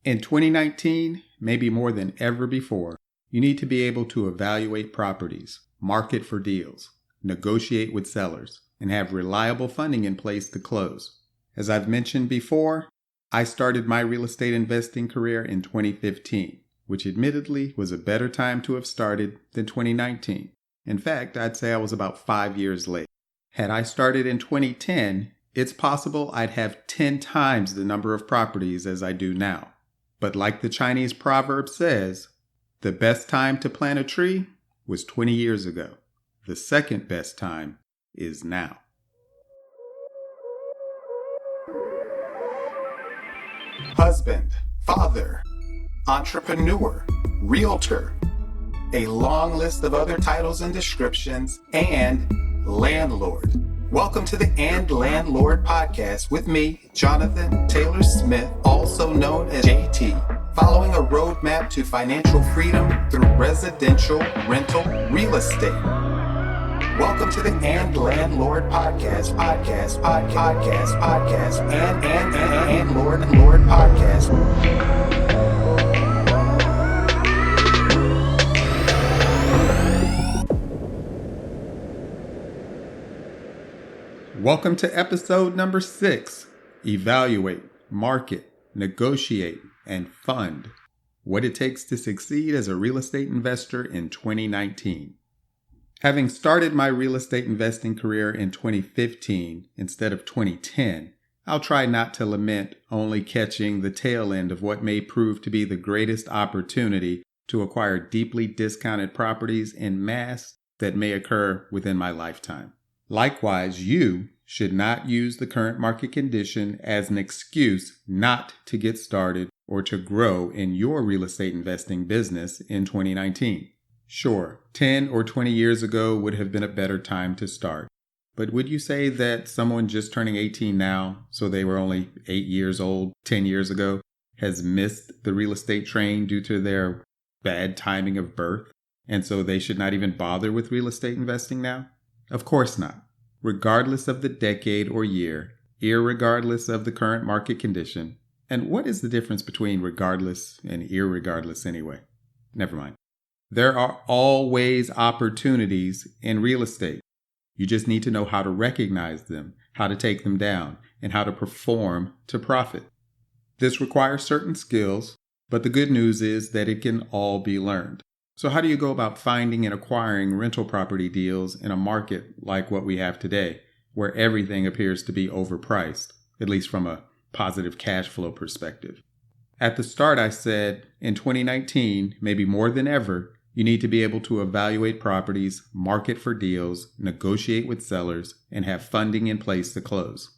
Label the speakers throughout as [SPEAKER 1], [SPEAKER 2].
[SPEAKER 1] In 2019, maybe more than ever before, you need to be able to evaluate properties, market for deals, negotiate with sellers, and have reliable funding in place to close. As I've mentioned before, I started my real estate investing career in 2015, which admittedly was a better time to have started than 2019. In fact, I'd say I was about 5 years late. Had I started in 2010, it's possible I'd have 10 times the number of properties as I do now. But like the Chinese Proverb says, the best time to plant a tree was 20 years ago. The second best time is now. Husband, father, entrepreneur, realtor, a long list of other titles and descriptions, and landlord. Welcome to the And Landlord podcast with me, Jonathan Taylor Smith, also known as JT, following a roadmap to financial freedom through residential rental real estate. Welcome to the And Landlord podcast, and Lord podcast. Welcome to episode number 6. Evaluate, market, negotiate, and fund. What it takes to succeed as a real estate investor in 2019. Having started my real estate investing career in 2015 instead of 2010, I'll try not to lament only catching the tail end of what may prove to be the greatest opportunity to acquire deeply discounted properties en masse that may occur within my lifetime. Likewise, you should not use the current market condition as an excuse not to get started or to grow in your real estate investing business in 2019. Sure, 10 or 20 years ago would have been a better time to start. But would you say that someone just turning 18 now, so they were only 8 years old 10 years ago, has missed the real estate train due to their bad timing of birth, and so they should not even bother with real estate investing now? Of course not. Regardless of the decade or year, irregardless of the current market condition, and what is the difference between regardless and irregardless anyway? Never mind. There are always opportunities in real estate. You just need to know how to recognize them, how to take them down, and how to perform to profit. This requires certain skills, but the good news is that it can all be learned. So how do you go about finding and acquiring rental property deals in a market like what we have today, where everything appears to be overpriced, at least from a positive cash flow perspective? At the start, I said, in 2019, maybe more than ever, you need to be able to evaluate properties, market for deals, negotiate with sellers, and have funding in place to close.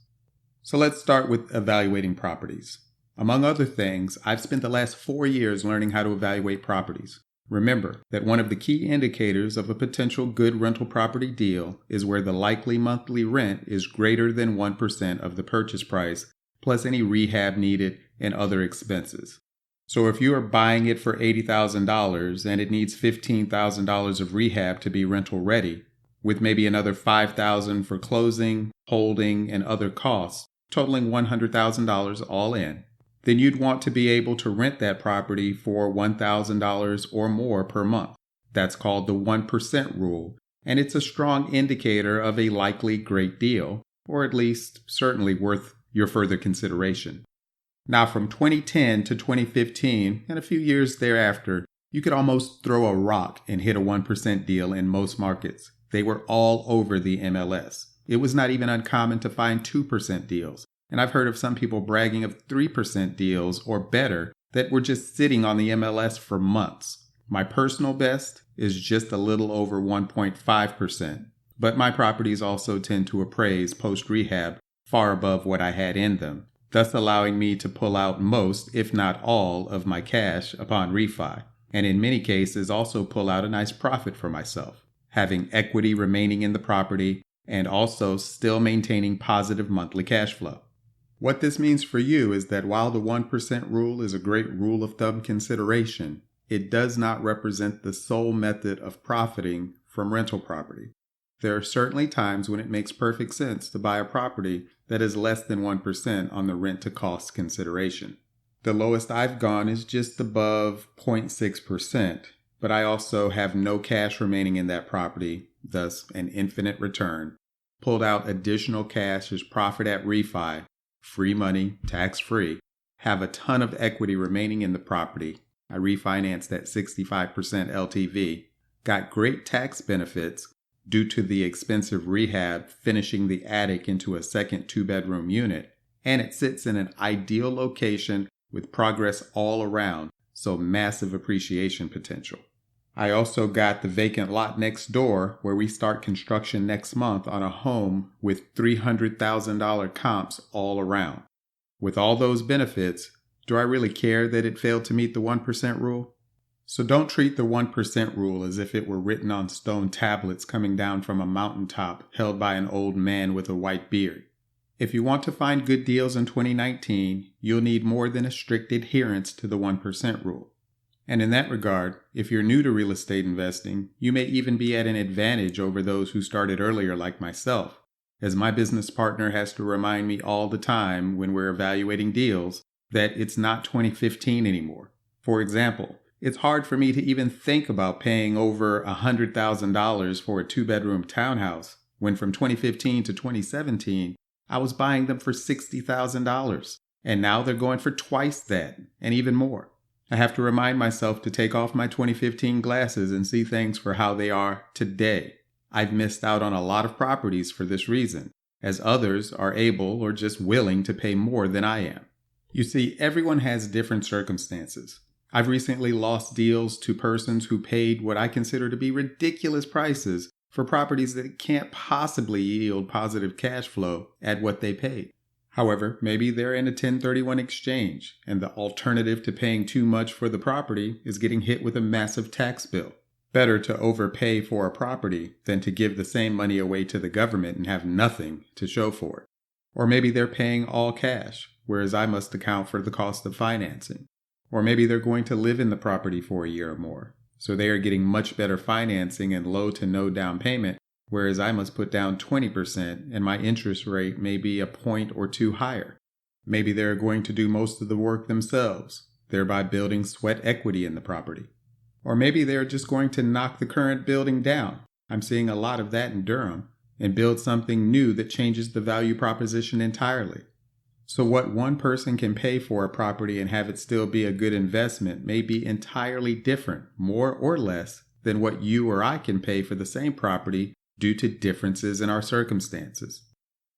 [SPEAKER 1] So let's start with evaluating properties. Among other things, I've spent the last 4 years learning how to evaluate properties. Remember that one of the key indicators of a potential good rental property deal is where the likely monthly rent is greater than 1% of the purchase price, plus any rehab needed and other expenses. So if you are buying it for $80,000 and it needs $15,000 of rehab to be rental ready, with maybe another $5,000 for closing, holding, and other costs, totaling $100,000 all in, then you'd want to be able to rent that property for $1,000 or more per month. That's called the 1% rule, and it's a strong indicator of a likely great deal, or at least certainly worth your further consideration. Now, from 2010 to 2015 and a few years thereafter, you could almost throw a rock and hit a 1% deal in most markets. They were all over the MLS. It was not even uncommon to find 2% deals. And I've heard of some people bragging of 3% deals or better that were just sitting on the MLS for months. My personal best is just a little over 1.5%, but my properties also tend to appraise post-rehab far above what I had in them, thus allowing me to pull out most, if not all, of my cash upon refi, and in many cases also pull out a nice profit for myself, having equity remaining in the property and also still maintaining positive monthly cash flow. What this means for you is that while the 1% rule is a great rule of thumb consideration, it does not represent the sole method of profiting from rental property. There are certainly times when it makes perfect sense to buy a property that is less than 1% on the rent to cost consideration. The lowest I've gone is just above 0.6%, but I also have no cash remaining in that property, thus an infinite return. Pulled out additional cash as profit at refi, free money, tax-free, have a ton of equity remaining in the property. I refinanced at 65% LTV, got great tax benefits due to the expensive rehab finishing the attic into a second 2-bedroom unit, and it sits in an ideal location with progress all around, so massive appreciation potential. I also got the vacant lot next door where we start construction next month on a home with $300,000 comps all around. With all those benefits, do I really care that it failed to meet the 1% rule? So don't treat the 1% rule as if it were written on stone tablets coming down from a mountaintop held by an old man with a white beard. If you want to find good deals in 2019, you'll need more than a strict adherence to the 1% rule. And in that regard, if you're new to real estate investing, you may even be at an advantage over those who started earlier like myself, as my business partner has to remind me all the time when we're evaluating deals that it's not 2015 anymore. For example, it's hard for me to even think about paying over $100,000 for a 2-bedroom townhouse when from 2015 to 2017, I was buying them for $60,000, and now they're going for twice that and even more. I have to remind myself to take off my 2015 glasses and see things for how they are today. I've missed out on a lot of properties for this reason, as others are able or just willing to pay more than I am. You see, everyone has different circumstances. I've recently lost deals to persons who paid what I consider to be ridiculous prices for properties that can't possibly yield positive cash flow at what they paid. However, maybe they're in a 1031 exchange, and the alternative to paying too much for the property is getting hit with a massive tax bill. Better to overpay for a property than to give the same money away to the government and have nothing to show for it. Or maybe they're paying all cash, whereas I must account for the cost of financing. Or maybe they're going to live in the property for a year or more, so they are getting much better financing and low to no down payment, whereas I must put down 20% and my interest rate may be a point or two higher. Maybe they're going to do most of the work themselves, thereby building sweat equity in the property. Or maybe they're just going to knock the current building down. I'm seeing a lot of that in Durham, and build something new that changes the value proposition entirely. So what one person can pay for a property and have it still be a good investment may be entirely different, more or less, than what you or I can pay for the same property due to differences in our circumstances.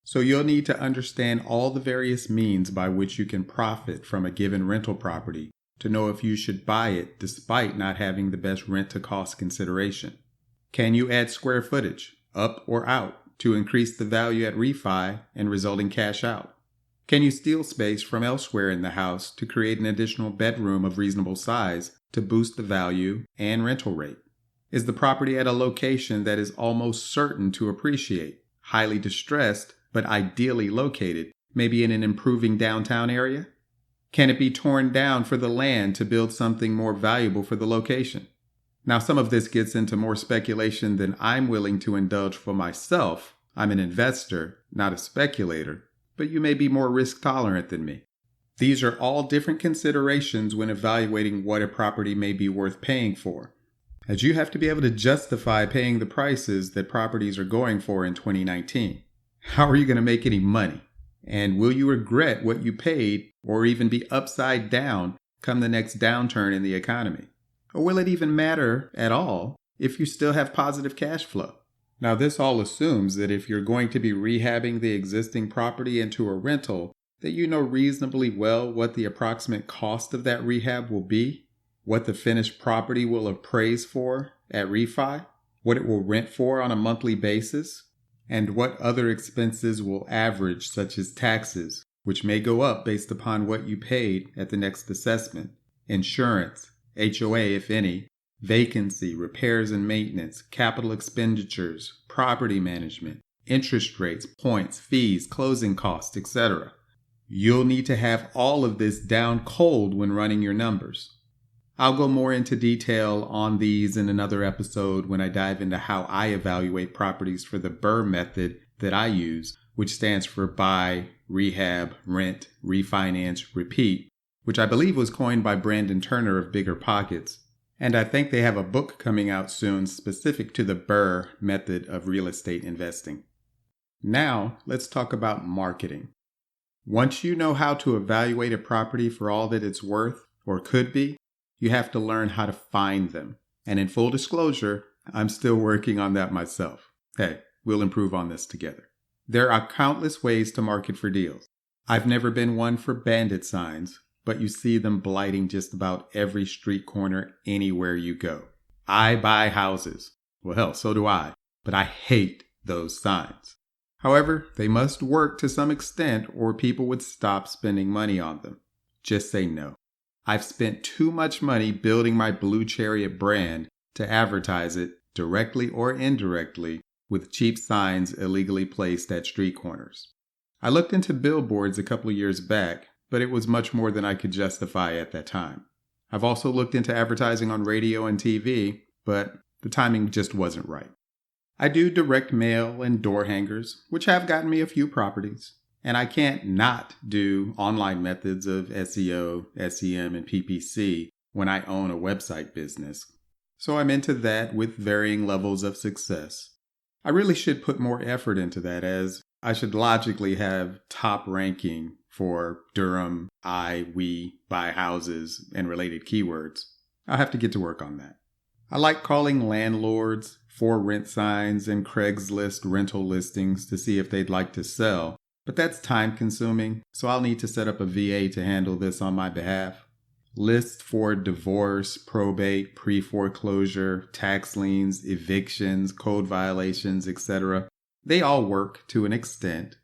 [SPEAKER 1] So you'll need to understand all the various means by which you can profit from a given rental property to know if you should buy it despite not having the best rent-to-cost consideration. Can you add square footage, up or out, to increase the value at refi and resulting cash out? Can you steal space from elsewhere in the house to create an additional bedroom of reasonable size to boost the value and rental rate? Is the property at a location that is almost certain to appreciate, highly distressed, but ideally located, maybe in an improving downtown area? Can it be torn down for the land to build something more valuable for the location? Now, some of this gets into more speculation than I'm willing to indulge for myself. I'm an investor, not a speculator, but you may be more risk tolerant than me. These are all different considerations when evaluating what a property may be worth paying for, as you have to be able to justify paying the prices that properties are going for in 2019. How are you going to make any money? And will you regret what you paid or even be upside down come the next downturn in the economy? Or will it even matter at all if you still have positive cash flow? Now, this all assumes that if you're going to be rehabbing the existing property into a rental, that you know reasonably well what the approximate cost of that rehab will be, what the finished property will appraise for at refi, what it will rent for on a monthly basis, and what other expenses will average, such as taxes, which may go up based upon what you paid at the next assessment, insurance, HOA if any, vacancy, repairs and maintenance, capital expenditures, property management, interest rates, points, fees, closing costs, etc. You'll need to have all of this down cold when running your numbers. I'll go more into detail on these in another episode when I dive into how I evaluate properties for the BRRRR method that I use, which stands for buy, rehab, rent, refinance, repeat, which I believe was coined by Brandon Turner of Bigger Pockets. And I think they have a book coming out soon specific to the BRRRR method of real estate investing. Now, let's talk about marketing. Once you know how to evaluate a property for all that it's worth or could be, you have to learn how to find them. And in full disclosure, I'm still working on that myself. Hey, we'll improve on this together. There are countless ways to market for deals. I've never been one for bandit signs, but you see them blighting just about every street corner anywhere you go. I buy houses. Well, hell, so do I, but I hate those signs. However, they must work to some extent or people would stop spending money on them. Just say no. I've spent too much money building my Blue Chariot brand to advertise it directly or indirectly with cheap signs illegally placed at street corners. I looked into billboards a couple of years back, but it was much more than I could justify at that time. I've also looked into advertising on radio and TV, but the timing just wasn't right. I do direct mail and door hangers, which have gotten me a few properties. And I can't not do online methods of SEO, SEM, and PPC when I own a website business. So I'm into that with varying levels of success. I really should put more effort into that, as I should logically have top ranking for Durham, we, buy houses, and related keywords. I'll have to get to work on that. I like calling landlords, for rent signs, and Craigslist rental listings to see if they'd like to sell, but that's time consuming, so I'll need to set up a VA to handle this on my behalf. Lists for divorce, probate, pre-foreclosure, tax liens, evictions, code violations, etc. They all work to an extent.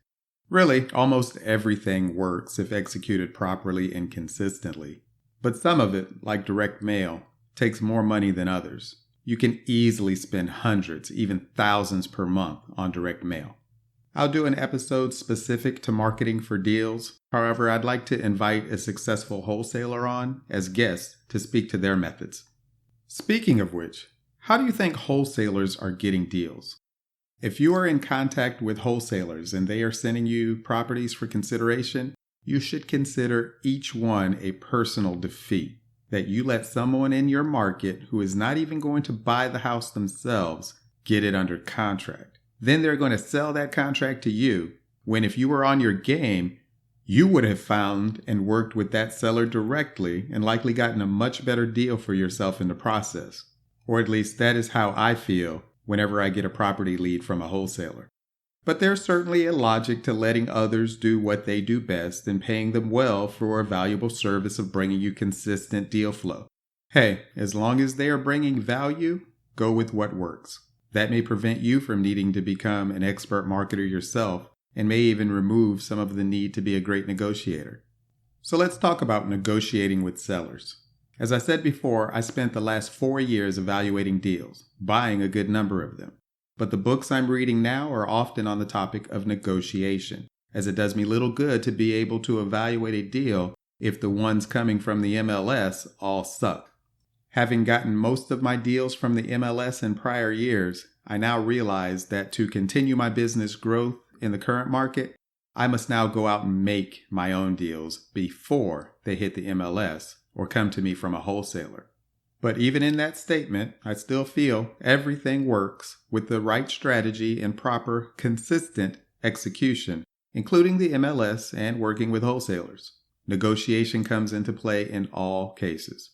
[SPEAKER 1] Really, almost everything works if executed properly and consistently. But some of it, like direct mail, takes more money than others. You can easily spend hundreds, even thousands per month on direct mail. I'll do an episode specific to marketing for deals. However, I'd like to invite a successful wholesaler on as guests to speak to their methods. Speaking of which, how do you think wholesalers are getting deals? If you are in contact with wholesalers and they are sending you properties for consideration, you should consider each one a personal defeat. That you let someone in your market who is not even going to buy the house themselves get it under contract. Then they're going to sell that contract to you, when if you were on your game, you would have found and worked with that seller directly and likely gotten a much better deal for yourself in the process. Or at least that is how I feel whenever I get a property lead from a wholesaler. But there's certainly a logic to letting others do what they do best and paying them well for a valuable service of bringing you consistent deal flow. Hey, as long as they are bringing value, go with what works. That may prevent you from needing to become an expert marketer yourself and may even remove some of the need to be a great negotiator. So let's talk about negotiating with sellers. As I said before, I spent the last 4 years evaluating deals, buying a good number of them. But the books I'm reading now are often on the topic of negotiation, as it does me little good to be able to evaluate a deal if the ones coming from the MLS all suck. Having gotten most of my deals from the MLS in prior years, I now realize that to continue my business growth in the current market, I must now go out and make my own deals before they hit the MLS or come to me from a wholesaler. But even in that statement, I still feel everything works with the right strategy and proper, consistent execution, including the MLS and working with wholesalers. Negotiation comes into play in all cases.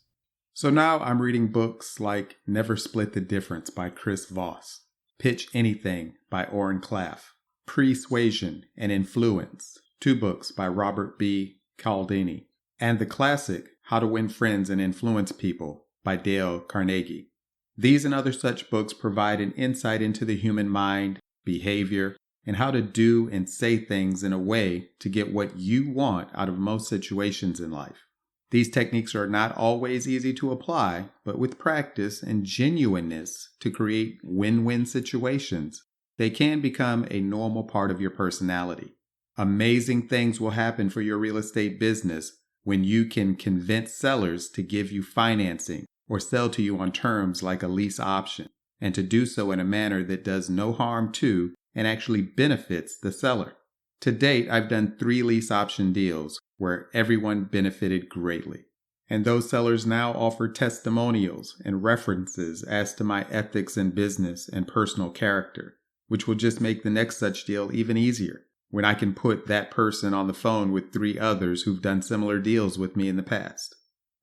[SPEAKER 1] So now I'm reading books like Never Split the Difference by Chris Voss, Pitch Anything by Oren Klaff, Persuasion and Influence, 2 books by Robert B. Cialdini, and the classic How to Win Friends and Influence People by Dale Carnegie. These and other such books provide an insight into the human mind, behavior, and how to do and say things in a way to get what you want out of most situations in life. These techniques are not always easy to apply, but with practice and genuineness to create win-win situations, they can become a normal part of your personality. Amazing things will happen for your real estate business when you can convince sellers to give you financing or sell to you on terms like a lease option, and to do so in a manner that does no harm to and actually benefits the seller. To date, I've done 3 lease option deals where everyone benefited greatly. And those sellers now offer testimonials and references as to my ethics in business and personal character, which will just make the next such deal even easier when I can put that person on the phone with 3 others who've done similar deals with me in the past.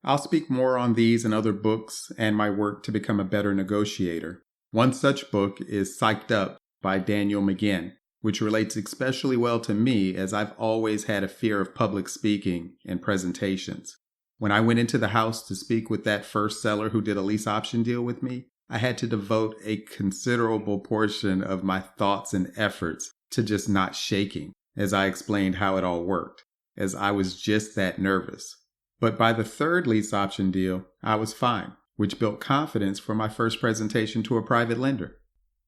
[SPEAKER 1] I'll speak more on these and other books and my work to become a better negotiator. One such book is Psyched Up by Daniel McGinn, which relates especially well to me as I've always had a fear of public speaking and presentations. When I went into the house to speak with that first seller who did a lease option deal with me, I had to devote a considerable portion of my thoughts and efforts to just not shaking as I explained how it all worked, as I was just that nervous. But by the 3rd lease option deal, I was fine, which built confidence for my first presentation to a private lender.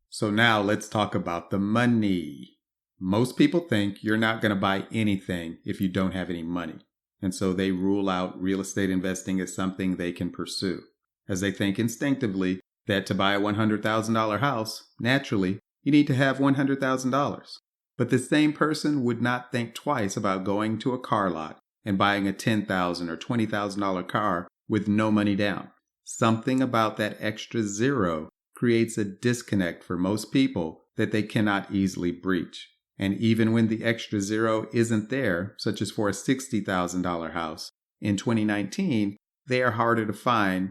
[SPEAKER 1] So now let's talk about the money. Most people think you're not going to buy anything if you don't have any money. And so they rule out real estate investing as something they can pursue, as they think instinctively that to buy a $100,000 house, naturally, you need to have $100,000. But the same person would not think twice about going to a car lot and buying a $10,000 or $20,000 car with no money down. Something about that extra zero creates a disconnect for most people that they cannot easily breach. And even when the extra zero isn't there, such as for a $60,000 house, in 2019, they are harder to find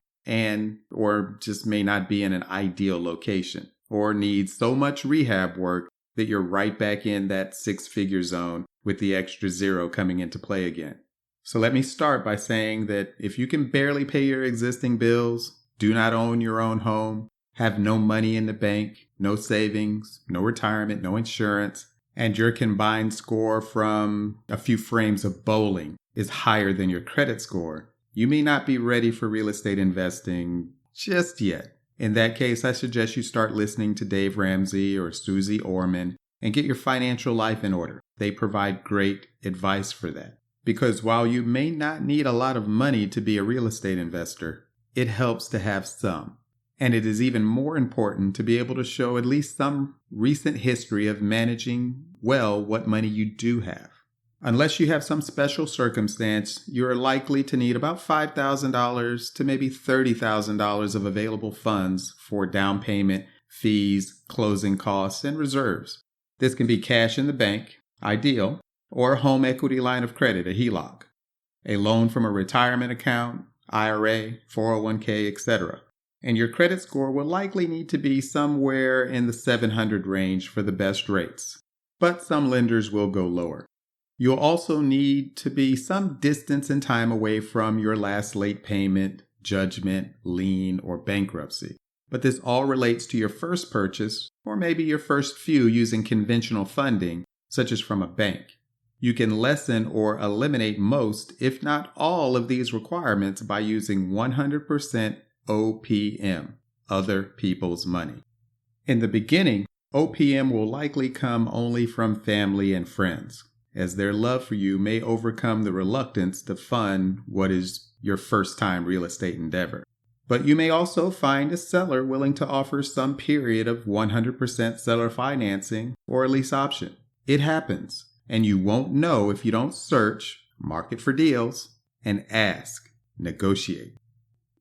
[SPEAKER 1] or just may not be in an ideal location or need so much rehab work that you're right back in that 6-figure zone with the extra zero coming into play again. So let me start by saying that if you can barely pay your existing bills, do not own your own home, have no money in the bank, no savings, no retirement, no insurance, and your combined score from a few frames of bowling is higher than your credit score, you may not be ready for real estate investing just yet. In that case, I suggest you start listening to Dave Ramsey or Susie Orman and get your financial life in order. They provide great advice for that. Because while you may not need a lot of money to be a real estate investor, it helps to have some. And it is even more important to be able to show at least some recent history of managing well what money you do have. Unless you have some special circumstance, you are likely to need about $5,000 to maybe $30,000 of available funds for down payment, fees, closing costs, and reserves. This can be cash in the bank, ideal, or a home equity line of credit, a HELOC, a loan from a retirement account, IRA, 401k, etc. And your credit score will likely need to be somewhere in the 700 range for the best rates, but some lenders will go lower. You'll also need to be some distance and time away from your last late payment, judgment, lien, or bankruptcy. But this all relates to your first purchase, or maybe your first few using conventional funding, such as from a bank. You can lessen or eliminate most, if not all, of these requirements by using 100% OPM, other people's money. In the beginning, OPM will likely come only from family and friends, as their love for you may overcome the reluctance to fund what is your first-time real estate endeavor. But you may also find a seller willing to offer some period of 100% seller financing or a lease option. It happens, and you won't know if you don't search, market for deals, and ask, negotiate.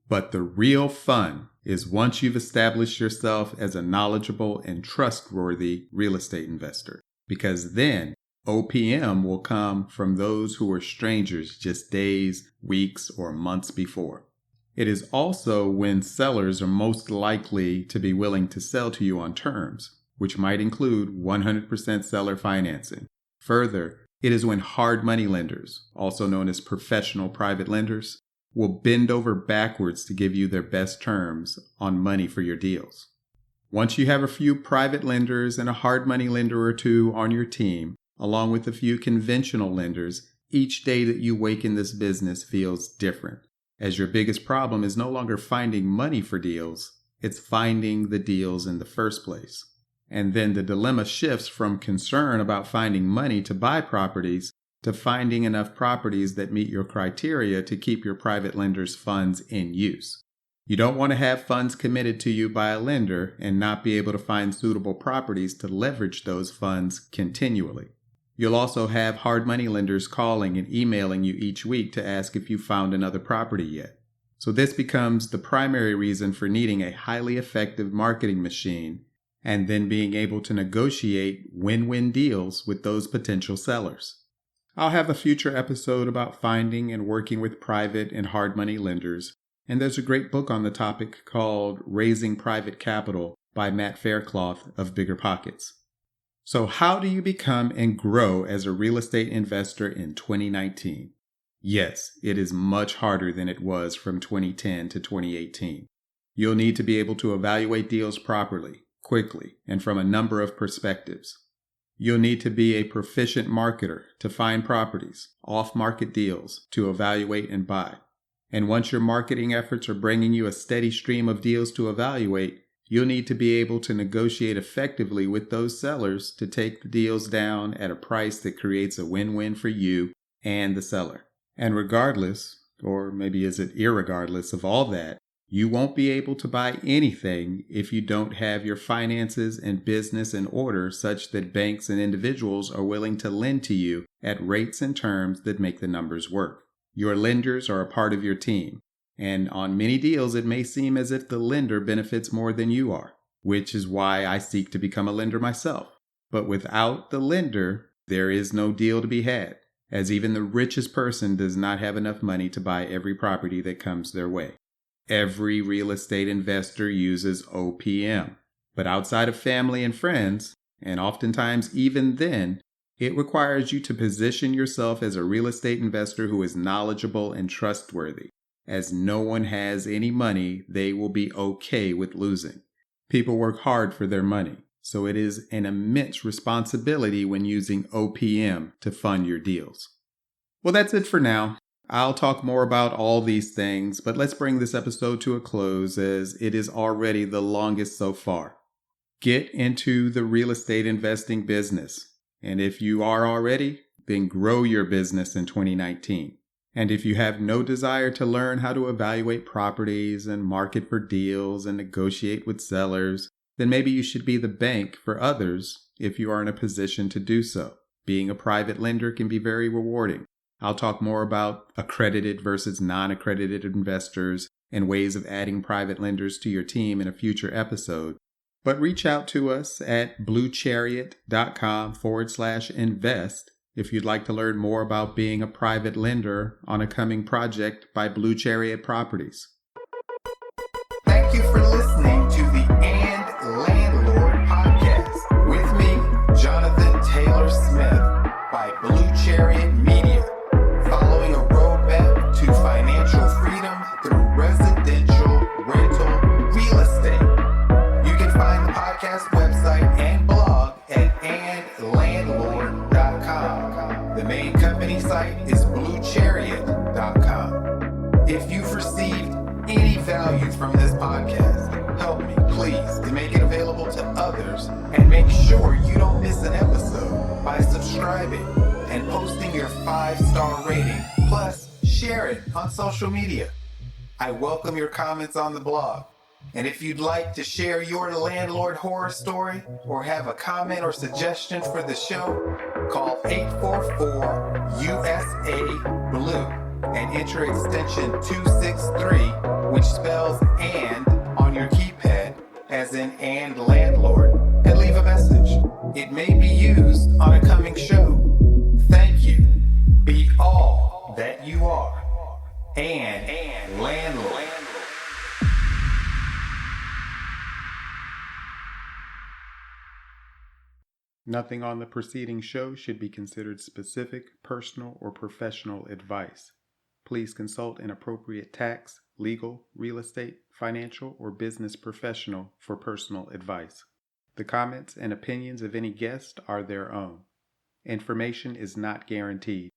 [SPEAKER 1] But the real fun is once you've established yourself as a knowledgeable and trustworthy real estate investor, because then OPM will come from those who were strangers just days, weeks, or months before. It is also when sellers are most likely to be willing to sell to you on terms, which might include 100% seller financing. Further, it is when hard money lenders, also known as professional private lenders, will bend over backwards to give you their best terms on money for your deals. Once you have a few private lenders and a hard money lender or two on your team, along with a few conventional lenders, each day that you wake in this business feels different, as your biggest problem is no longer finding money for deals, it's finding the deals in the first place. And then the dilemma shifts from concern about finding money to buy properties to finding enough properties that meet your criteria to keep your private lender's funds in use. You don't want to have funds committed to you by a lender and not be able to find suitable properties to leverage those funds continually. You'll also have hard money lenders calling and emailing you each week to ask if you found another property yet. So this becomes the primary reason for needing a highly effective marketing machine and then being able to negotiate win-win deals with those potential sellers. I'll have a future episode about finding and working with private and hard money lenders, and there's a great book on the topic called Raising Private Capital by Matt Faircloth of Bigger Pockets. So how do you become and grow as a real estate investor in 2019? Yes, it is much harder than it was from 2010 to 2018. You'll need to be able to evaluate deals properly, quickly, and from a number of perspectives. You'll need to be a proficient marketer to find properties, off-market deals to evaluate and buy. And once your marketing efforts are bringing you a steady stream of deals to evaluate, you'll need to be able to negotiate effectively with those sellers to take the deals down at a price that creates a win-win for you and the seller. And regardless, or maybe is it irregardless of all that, you won't be able to buy anything if you don't have your finances and business in order such that banks and individuals are willing to lend to you at rates and terms that make the numbers work. Your lenders are a part of your team, and on many deals it may seem as if the lender benefits more than you are, which is why I seek to become a lender myself. But without the lender, there is no deal to be had, as even the richest person does not have enough money to buy every property that comes their way. Every real estate investor uses OPM, but outside of family and friends, and oftentimes even then, it requires you to position yourself as a real estate investor who is knowledgeable and trustworthy. As no one has any money, they will be okay with losing. People work hard for their money, so it is an immense responsibility when using OPM to fund your deals. Well, that's it for now. I'll talk more about all these things, but let's bring this episode to a close as it is already the longest so far. Get into the real estate investing business. And if you are already, then grow your business in 2019. And if you have no desire to learn how to evaluate properties and market for deals and negotiate with sellers, then maybe you should be the bank for others if you are in a position to do so. Being a private lender can be very rewarding. I'll talk more about accredited versus non-accredited investors and ways of adding private lenders to your team in a future episode. But reach out to us at bluechariot.com/invest if you'd like to learn more about being a private lender on a coming project by Blue Chariot Properties.
[SPEAKER 2] Thank you for listening to the Landlord podcast with me, Jonathan Taylor Smith, by Blue Chariot Media. Following a roadmap to financial freedom through residential rental real estate. You can find the podcast website and blog at andlandlord.com. The main company site is bluechariot.com. If you've received any value from this podcast, help me, please, to make it available to others and make sure you don't miss an episode by subscribing and posting your 5-star rating, plus share it on social media. I welcome your comments on the blog. And if you'd like to share your landlord horror story or have a comment or suggestion for the show, call 844-USA-BLUE and enter extension 263, which spells "and" on your keypad, as in "and landlord," and leave a message. It may be used on a coming show. Thank you. Be all that you are. And landlord.
[SPEAKER 1] Nothing on the preceding show should be considered specific, personal, or professional advice. Please consult an appropriate tax, legal, real estate, financial, or business professional for personal advice. The comments and opinions of any guest are their own. Information is not guaranteed.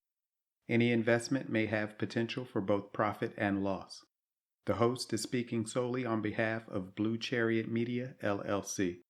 [SPEAKER 1] Any investment may have potential for both profit and loss. The host is speaking solely on behalf of Blue Chariot Media, LLC.